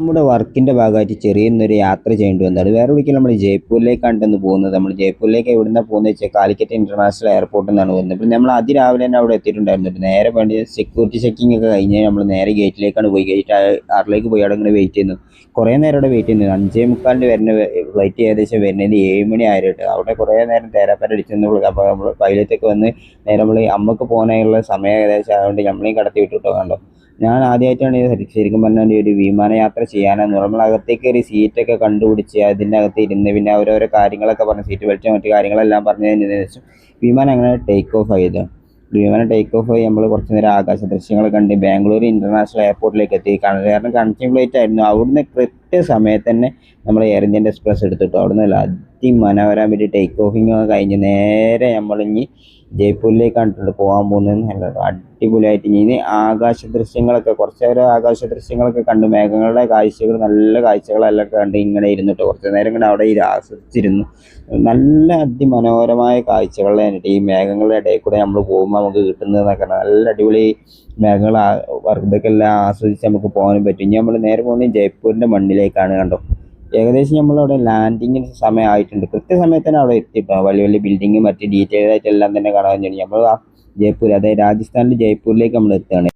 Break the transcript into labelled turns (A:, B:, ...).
A: നമ്മുടെ വർക്കിന്റെ ഭാഗമായിട്ട് ചെറിയൊരു യാത്ര ചെയ്യേണ്ടി വന്നത് വേറെ ഒരിക്കലും നമ്മൾ ജയ്പൂരിലേക്കാണ് പോകുന്നത്. നമ്മൾ ജയ്പൂരിലേക്ക് എവിടുന്ന പോകുന്നത് വെച്ചാൽ കാലിക്കറ്റ് ഇന്റർനാഷണൽ എയർപോർട്ടിൽ നിന്നാണ് പോകുന്നത്. അപ്പോൾ നമ്മൾ അതിരാവിലെ തന്നെ അവിടെ എത്തിയിട്ടുണ്ടായിരുന്നു. നേരെ വേണ്ടി സെക്യൂരിറ്റി ചെക്കിംഗ് ഒക്കെ കഴിഞ്ഞ് നമ്മൾ നേരെ ഗേറ്റിലേക്കാണ് പോയി. ഗേറ്റ് 6ലേക്ക് പോയി അവിടെ ഇങ്ങനെ വെയിറ്റ് ചെയ്യുന്നു. കുറേ നേരം അവിടെ വെയിറ്റ് ചെയ്യുന്നു. 5:45 വരുന്ന ഫ്ലൈറ്റ് ഏകദേശം വരുന്നത് 7 മണി ആയിട്ട് അവിടെ കുറേ നേരം തേരാപ്പാര അടിച്ചു. അപ്പോൾ നമ്മൾ പൈലറ്റൊക്കെ വന്ന് നേരെ നമ്മൾ അമ്മക്ക് പോകാനുള്ള സമയം ഏകദേശം ആയതുകൊണ്ട് നമ്മളെയും കടത്തി വിട്ടിട്ടോ. കണ്ടോ, ഞാൻ ആദ്യമായിട്ടാണ് ശരിക്കും പറഞ്ഞാൽ ഒരു വിമാനയാത്ര ചെയ്യാനാണ്. നമ്മൾ അകത്തേക്ക് ഒരു സീറ്റൊക്കെ കണ്ടുപിടിച്ച് അതിൻ്റെ അകത്ത് ഇരുന്ന് പിന്നെ ഓരോരോ കാര്യങ്ങളൊക്കെ പറഞ്ഞ് സീറ്റ് ബെൽറ്റ് മറ്റു കാര്യങ്ങളെല്ലാം പറഞ്ഞതിന് ശേഷം വിമാനം അങ്ങനെ ടേക്ക് ഓഫ് ചെയ്തു. വിമാനം ടേക്ക് ഓഫ് ആയി നമ്മൾ കുറച്ച് നേരം ആകാശ ദൃശ്യങ്ങൾ കണ്ട് ബാംഗ്ലൂർ ഇന്റർനാഷണൽ എയർപോർട്ടിലേക്ക് എത്തി. കാരണം കണക്റ്റിംഗ് ഫ്ലൈറ്റ് ആയിരുന്നു. അവിടുന്ന് കൃത്യസമയത്ത് തന്നെ നമ്മൾ എയർ ഇന്ത്യൻ്റെ എക്സ്പ്രസ് എടുത്തിട്ടു. അവിടുന്ന് അതിമനോഹരമായിട്ട് ടേക്ക് ഓഫിങ് കഴിഞ്ഞ് നേരെ നമ്മളിഞ്ഞ് ജയ്പൂരിലേക്കാണ് പോകാൻ പോകുന്നത്. അടിപൊളിയായിട്ട് ഇനി ആകാശ ദൃശ്യങ്ങളൊക്കെ കുറച്ച് നേരം ആകാശ ദൃശ്യങ്ങളൊക്കെ കണ്ട് മേഘങ്ങളുടെ കാഴ്ചകൾ നല്ല കാഴ്ചകളെല്ലാം കണ്ട് ഇങ്ങനെ ഇരുന്നിട്ട് കുറച്ച് നേരം ഇങ്ങനെ അവിടെ ആസ്വദിച്ചിരുന്നു. നല്ല അതിമനോഹരമായ കാഴ്ചകളാണ് ഈ മേഘങ്ങളുടെ ഇടയിൽ കൂടെ നമ്മൾ പോകുമ്പോൾ നമുക്ക് കിട്ടുന്നതെന്നൊക്കെ. നല്ല അടിപൊളി മേഘങ്ങൾ ഇതൊക്കെ എല്ലാം ആസ്വദിച്ച് നമുക്ക് പോകാനും പറ്റും. ഇനി നമ്മൾ നേരെ പോകുന്നത് ജയ്പൂരിൻ്റെ മണ്ണിലേക്കാണ്. കണ്ടോ, ഏകദേശം നമ്മളവിടെ ലാൻഡിങ്ങിന് സമയമായിട്ടുണ്ട്. കൃത്യസമയത്ത് തന്നെ അവിടെ എത്തിയിട്ടോ. വലിയ വലിയ ബിൽഡിങ്ങും മറ്റ് ഡീറ്റെയിൽ ആയിട്ട് എല്ലാം തന്നെ കാണാൻ കഴിഞ്ഞു. നമ്മൾ ജയ്പൂർ, അതായത് രാജസ്ഥാനിൽ ജയ്പൂരിലേക്ക് നമ്മൾ എത്തുകയാണ്.